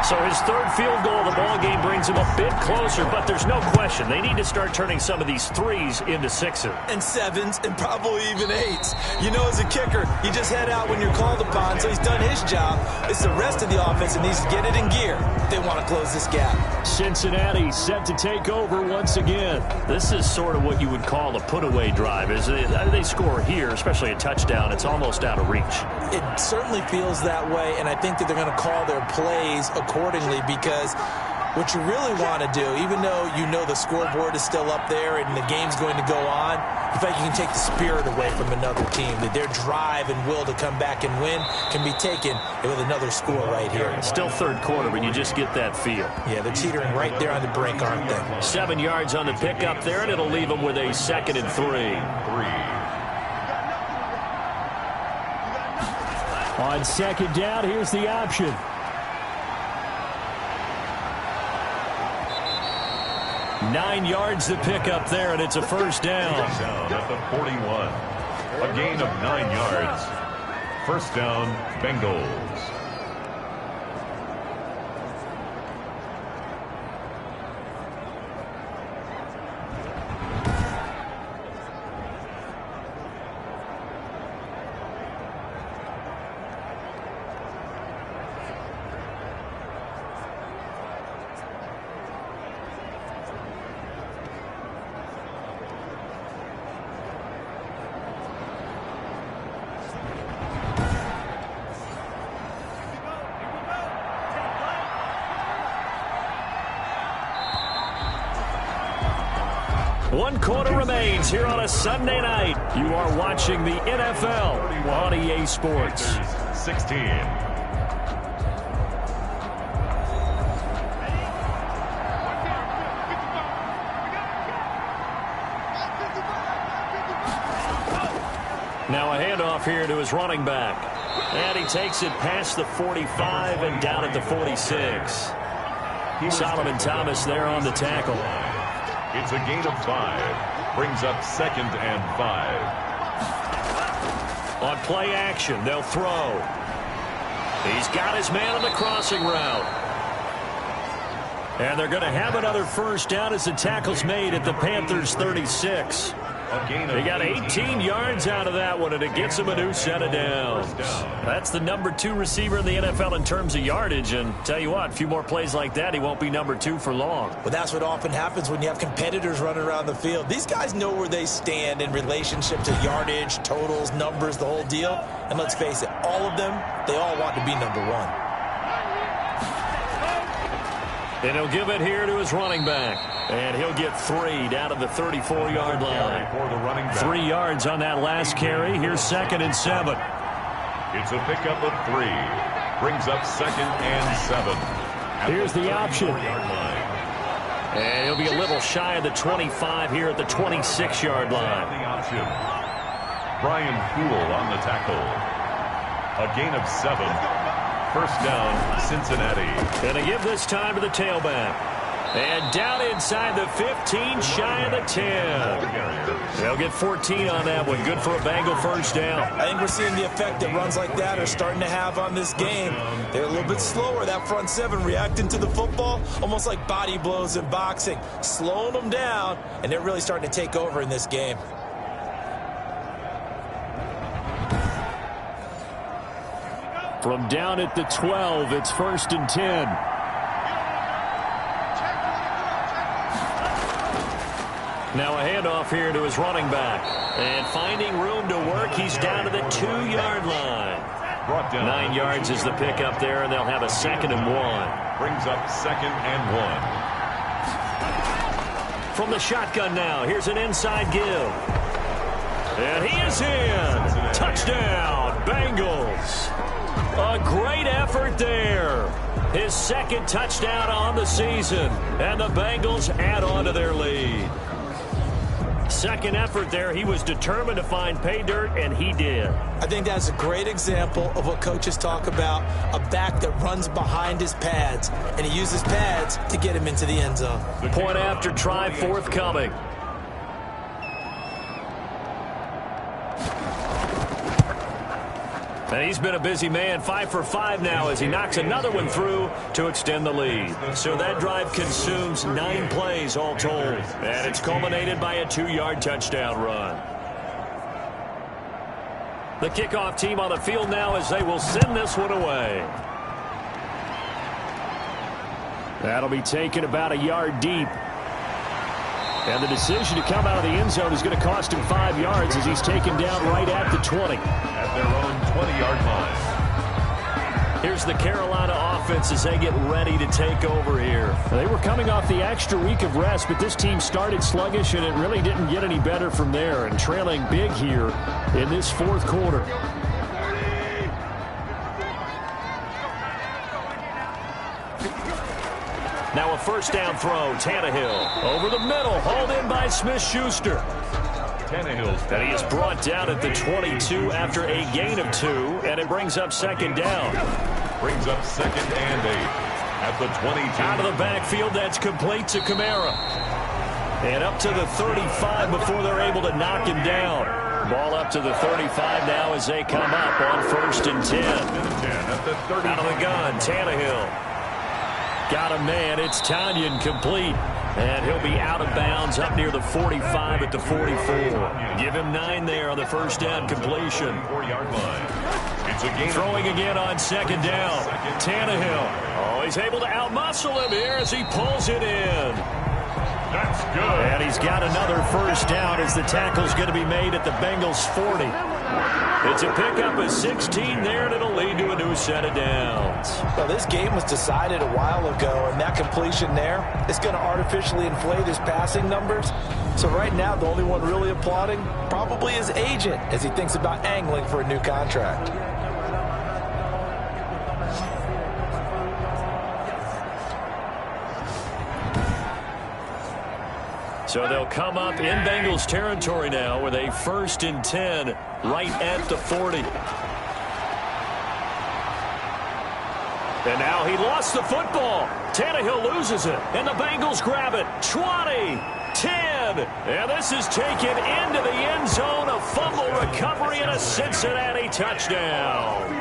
So his 3rd field goal of the ball game brings him a bit closer, but there's no question they need to start turning some of these 3s into 6s. And 7s and probably even 8s. You know, as a kicker, you just head out when you're called upon, so he's done his job. It's the rest of the offense that needs to get it in gear if they want to close this gap. Cincinnati set to take over once again. This is sort of what you would call a put-away drive. As they score here, especially a touchdown, it's almost out of reach. It certainly feels that way, and I think that they're going to call their plays accordingly, because what you really want to do, even though you know the scoreboard is still up there and the game's going to go on, in fact, you can take the spirit away from another team. That their drive and will to come back and win can be taken with another score right here. It's still 3rd quarter, but you just get that feel. Yeah, they're teetering right there on the brink, aren't they? 7 yards on the pickup there, and it'll leave them with a 2nd and 3. On 2nd down, here's the option. 9 yards to pick up there, and it's a first down. Down at the 41. A gain of 9 yards. First down, Bengals. One quarter remains here on a Sunday night. You are watching the NFL on EA Sports. 16. Now a handoff here to his running back. And he takes it past the 45 and down at the 46. Solomon Thomas there on the tackle. It's a gain of 5. Brings up 2nd and 5. On play action, they'll throw. He's got his man on the crossing route. And they're going to have another first down as the tackle's made at the Panthers' 36. They got 18 yards out of that one, and it gets him a new set of downs. That's the number 2 receiver in the NFL in terms of yardage, and tell you what, a few more plays like that, he won't be number 2 for long. Well, that's what often happens when you have competitors running around the field. These guys know where they stand in relationship to yardage, totals, numbers, the whole deal. And let's face it, all of them, they all want to be number 1. And he'll give it here to his running back. And he'll get 3 down to the 34-yard line. 3 yards on that last carry. Here's 2nd and 7. It's a pickup of 3. Brings up 2nd and 7. Here's the option. And he'll be a little shy of the 25 here at the 26-yard line. The option. Brian Poole on the tackle. A gain of 7. First down, Cincinnati. And they give this time to the tailback. And down inside the 15, shy of the 10. They'll get 14 on that one. Good for a Bengal first down. I think we're seeing the effect that runs like that are starting to have on this game. They're a little bit slower. That front seven reacting to the football, almost like body blows in boxing, slowing them down, and they're really starting to take over in this game. From down at the 12, it's 1st and 10. Now a handoff here to his running back. And finding room to work, he's down to the 2-yard line. 9 yards is the pickup there, and they'll have a 2nd and 1. Brings up 2nd and 1. From the shotgun now, here's an inside give. And he is in. Touchdown, Bengals. A great effort there. His 2nd touchdown on the season. And the Bengals add on to their lead. 2nd effort there. He was determined to find pay dirt, and he did. I think that's a great example of what coaches talk about, a back that runs behind his pads, and he uses pads to get him into the end zone. Point after try forthcoming. And he's been a busy man, 5 for 5 now as he knocks another one through to extend the lead. So that drive consumes 9 plays all told. And it's culminated by a 2-yard touchdown run. The kickoff team on the field now as they will send this one away. That'll be taken about a yard deep. And the decision to come out of the end zone is going to cost him 5 yards as he's taken down right at the 20. At their own 20-yard line. Here's the Carolina offense as they get ready to take over here. They were coming off the extra week of rest, but this team started sluggish, and it really didn't get any better from there. And trailing big here in this 4th quarter. Now a 1st down throw, Tannehill. Over the middle, hauled in by Smith-Schuster. Tannehill's And he is brought down at the 22 after a gain of 2, and it brings up 2nd down. brings up 2nd and 8 at the 22. Out of the backfield, that's complete to Kamara. And up to the 35 before they're able to knock him down. Ball up to the 35 now as they come up on 1st and 10. Out of the gun, Tannehill. Got a man, it's Tanyan complete. And he'll be out of bounds up near the 45 at the 44. Give him 9 there on the 1st down completion. 4-yard line. It's a gain. Throwing again on 2nd down. Tannehill. Oh, he's able to outmuscle him here as he pulls it in. That's good. And he's got another 1st down as the tackle's going to be made at the Bengals 40. It's a pickup of 16 there, and it'll lead to a new set of downs. Well, this game was decided a while ago, and that completion there is going to artificially inflate his passing numbers. So right now, the only one really applauding probably his agent as he thinks about angling for a new contract. So they'll come up in Bengals territory now with a 1st and 10 right at the 40. And now he lost the football. Tannehill loses it, and the Bengals grab it. 20, 10, and this is taken into the end zone. A fumble recovery and a Cincinnati touchdown.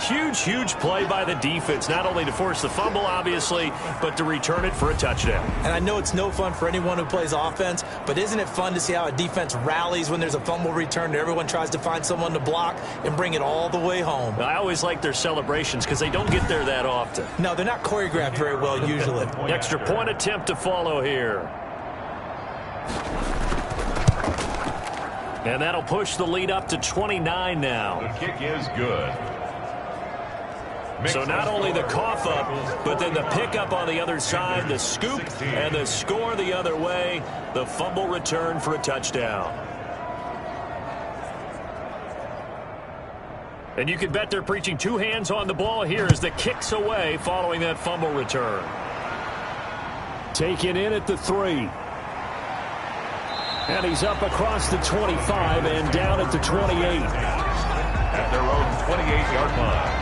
Huge, huge play by the defense, not only to force the fumble, obviously, but to return it for a touchdown. And I know it's no fun for anyone who plays offense, but isn't it fun to see how a defense rallies when there's a fumble return and everyone tries to find someone to block and bring it all the way home? I always like their celebrations because they don't get there that often. No, they're not choreographed very well usually. Extra point attempt to follow here. And that'll push the lead up to 29 now. The kick is good. So not only the cough up, but then the pickup on the other side, the scoop, and the score the other way, the fumble return for a touchdown. And you can bet they're preaching 2 hands on the ball here as the kick's away following that fumble return. Taken in at the 3. And he's up across the 25 and down at the 28. At their own 28-yard line.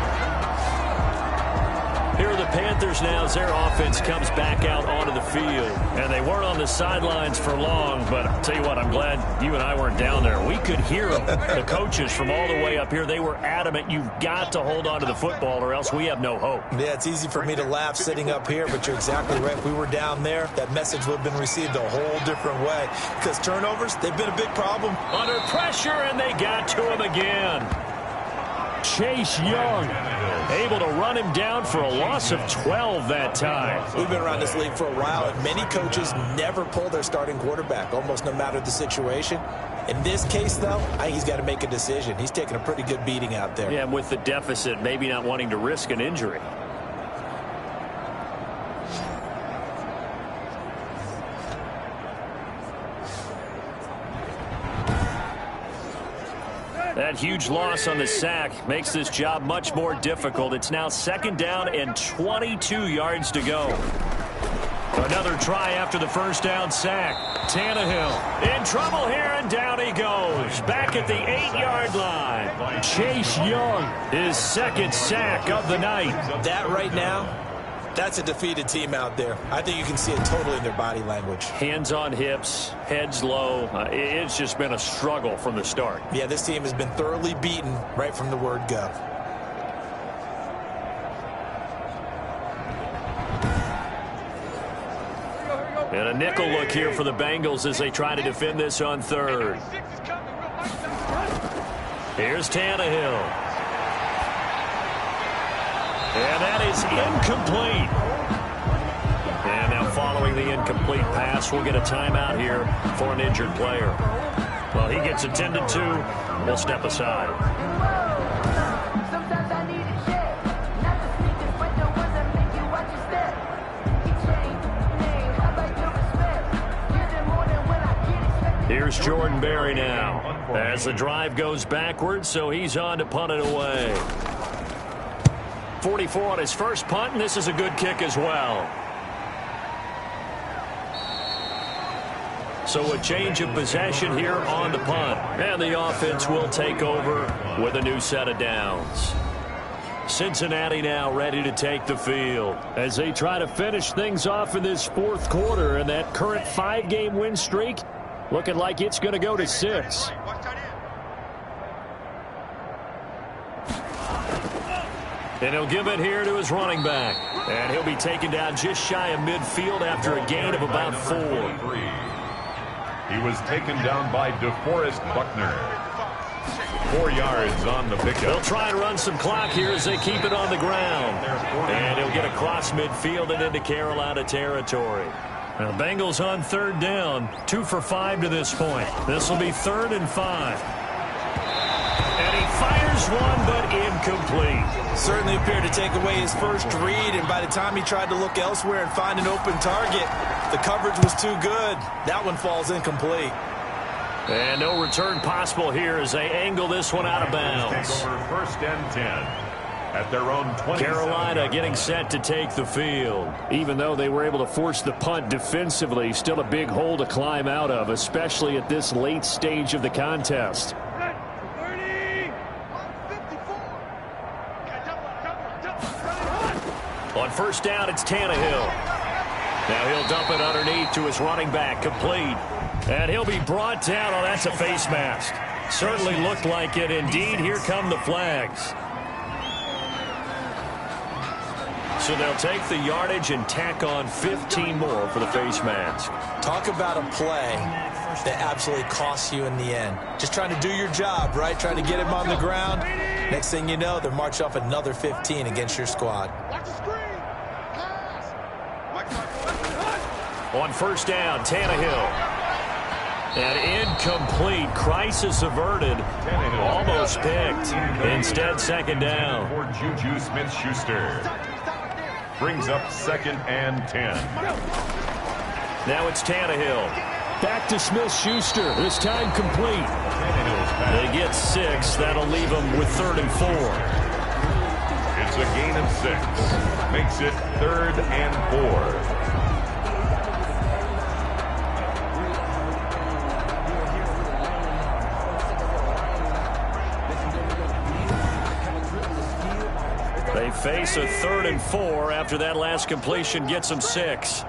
Here are the Panthers now as their offense comes back out onto the field. And they weren't on the sidelines for long, but I'll tell you what, I'm glad you and I weren't down there. We could hear the coaches from all the way up here. They were adamant, you've got to hold on to the football or else we have no hope. Yeah, it's easy for me to laugh sitting up here, but you're exactly right. If we were down there, that message would have been received a whole different way. Because turnovers, they've been a big problem. Under pressure, and they got to him again. Chase Young able to run him down for a loss of 12 that time. We've been around this league for a while, and many coaches never pull their starting quarterback, almost no matter the situation. In this case, though, I think he's got to make a decision. He's taking a pretty good beating out there. Yeah, and with the deficit, maybe not wanting to risk an injury. That huge loss on the sack makes this job much more difficult. It's now 2nd down and 22 yards to go. Another try after the first down sack. Tannehill in trouble here, and down he goes. Back at the 8-yard line. Chase Young, his 2nd sack of the night. That right now, that's a defeated team out there. I think you can see it totally in their body language. Hands on hips, heads low. It's just been a struggle from the start. Yeah, this team has been thoroughly beaten right from the word go. And a nickel look here for the Bengals as they try to defend this on 3rd. Here's Tannehill. And that is incomplete. And now following the incomplete pass, we'll get a timeout here for an injured player. Well, he gets attended to. We'll step aside. Here's Jordan Berry now as the drive goes backwards, so he's on to punt it away. 44 on his first punt, and this is a good kick as well. So a change of possession here on the punt, and the offense will take over with a new set of downs. Cincinnati now ready to take the field as they try to finish things off in this 4th quarter, and that current 5-game win streak looking like it's going to go to 6. And he'll give it here to his running back. And he'll be taken down just shy of midfield after a gain of about 4. He was taken down by DeForest Buckner. 4 yards on the pickup. They'll try and run some clock here as they keep it on the ground. And he'll get across midfield and into Carolina territory. Now, Bengals on 3rd down, 2 for 5 to this point. This will be 3rd and 5. And he fires one, but incomplete. Certainly appeared to take away his first read, and by the time he tried to look elsewhere and find an open target, the coverage was too good. That one falls incomplete. And no return possible here as they angle this one out of bounds. Take over 1st and 10. At their own 20. Carolina getting set to take the field. Even though they were able to force the punt defensively, still a big hole to climb out of, especially at this late stage of the contest. On 1st down, it's Tannehill. Now he'll dump it underneath to his running back, complete. And he'll be brought down. Oh, that's a face mask. Certainly looked like it. Indeed, here come the flags. So they'll take the yardage and tack on 15 more for the face mask. Talk about a play that absolutely costs you in the end. Just trying to do your job, right? Trying to get him on the ground. Next thing you know, they're marching off another 15 against your squad. On 1st down, Tannehill. And incomplete. Crisis averted. Almost picked. Instead, 2nd down. For Juju Smith-Schuster. Brings up 2nd and 10. Now it's Tannehill. Back to Smith-Schuster. This time complete. They get 6. That'll leave them with 3rd and 4. It's a gain of 6. Makes it 3rd and 4. They face a 3rd and 4 after that last completion gets them 6.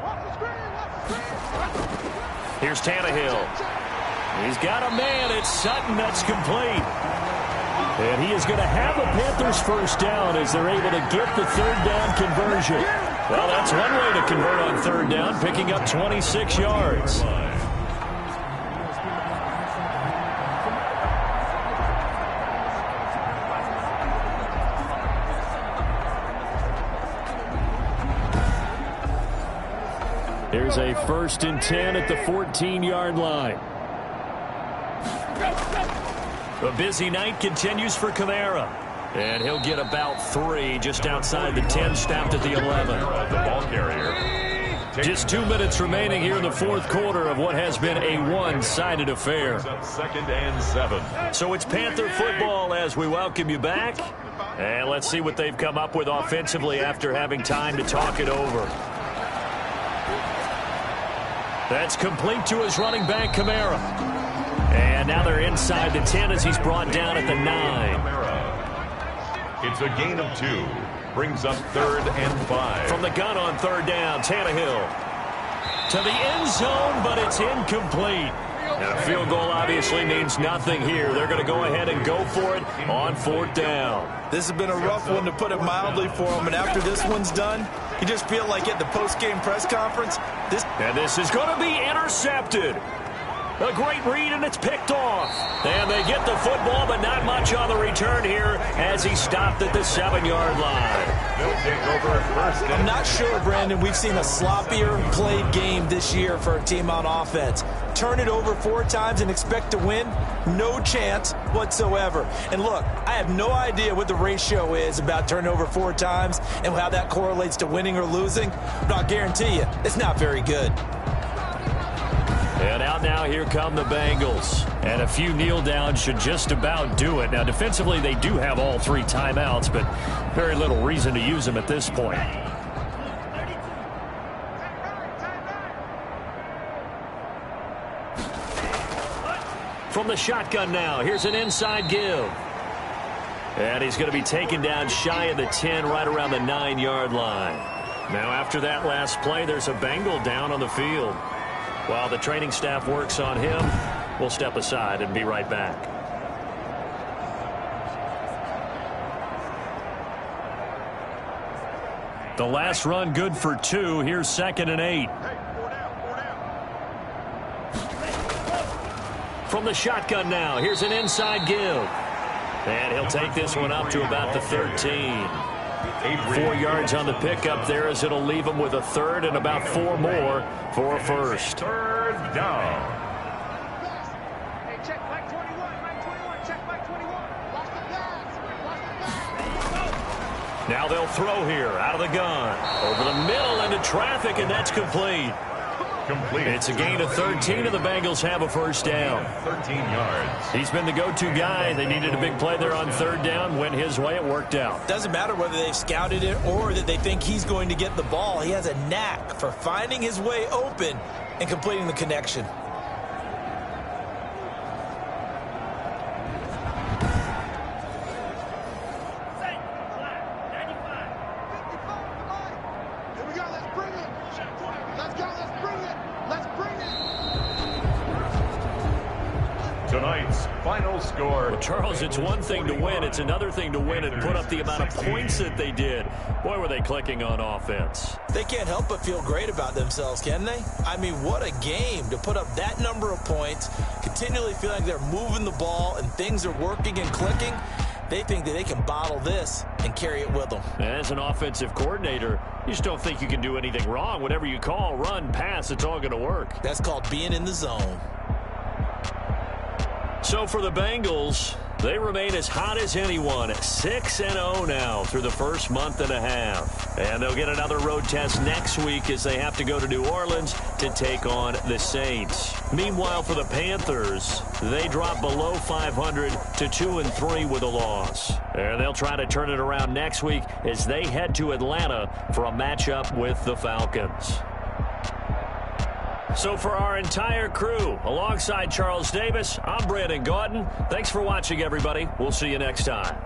Here's Tannehill. He's got a man. It's Sutton. That's complete. And he is going to have a Panthers first down as they're able to get the 3rd down conversion. Well, that's one way to convert on 3rd down, picking up 26 yards. Here's a 1st and 10 at the 14-yard line. A busy night continues for Kamara. And he'll get about 3 just outside the 10, snapped at the 11. The ball carrier. Just 2 minutes remaining here in the 4th quarter of what has been a one-sided affair. 2nd and 7. So it's Panther football as we welcome you back. And let's see what they've come up with offensively after having time to talk it over. That's complete to his running back, Kamara. And now they're inside the 10 as he's brought down at the 9. It's a gain of 2. Brings up 3rd and 5. From the gun on 3rd down, Tannehill. To the end zone, but it's incomplete. And a field goal obviously means nothing here. They're going to go ahead and go for it on 4th down. This has been a rough one, to put it mildly, for him. And after this one's done, you just feel like at the post-game press conference, this is going to be intercepted. A great read, and it's picked off. And they get the football, but not much on the return here as he stopped at the 7-yard line. They'll take over first. I'm not sure, Brandon, we've seen a sloppier played game this year for a team on offense. Turn it over 4 times and expect to win? No chance whatsoever. And look, I have no idea what the ratio is about turning over 4 times and how that correlates to winning or losing, but I'll guarantee you, it's not very good. And out now, here come the Bengals. And a few kneel downs should just about do it. Now, defensively, they do have all 3 timeouts, but very little reason to use them at this point. From the shotgun now, here's an inside give. And he's going to be taken down shy of the 10, right around the 9-yard line. Now, after that last play, there's a Bengal down on the field. While the training staff works on him, we'll step aside and be right back. The last run good for 2. Here's 2nd and 8. From the shotgun now, here's an inside give. And he'll take this one up to about the 13. 4 yards on the pickup there as it'll leave him with a 3rd and about 4 more for a first. 3rd down. Check back 21, check back 21. Lost the pass. Now they'll throw here out of the gun. Over the middle into traffic, and that's complete. It's a gain of 13, and the Bengals have a first down. 13 yards. He's been the go-to guy. They needed a big play there on 3rd down. Went his way. It worked out. Doesn't matter whether they've scouted it or that they think he's going to get the ball. He has a knack for finding his way open and completing the connection. Tonight's final score. Well, Charles, it's one thing to win. It's another thing to win and put up the amount of points that they did. Boy, were they clicking on offense. They can't help but feel great about themselves, can they? I mean, what a game to put up that number of points, continually feeling like they're moving the ball and things are working and clicking. They think that they can bottle this and carry it with them. As an offensive coordinator, you just don't think you can do anything wrong. Whatever you call, run, pass, it's all going to work. That's called being in the zone. So for the Bengals, they remain as hot as anyone, 6-0 now through the first month and a half. And they'll get another road test next week as they have to go to New Orleans to take on the Saints. Meanwhile, for the Panthers, they drop below 500 to 2-3 with a loss. And they'll try to turn it around next week as they head to Atlanta for a matchup with the Falcons. So for our entire crew, alongside Charles Davis, I'm Brandon Gaudin. Thanks for watching, everybody. We'll see you next time.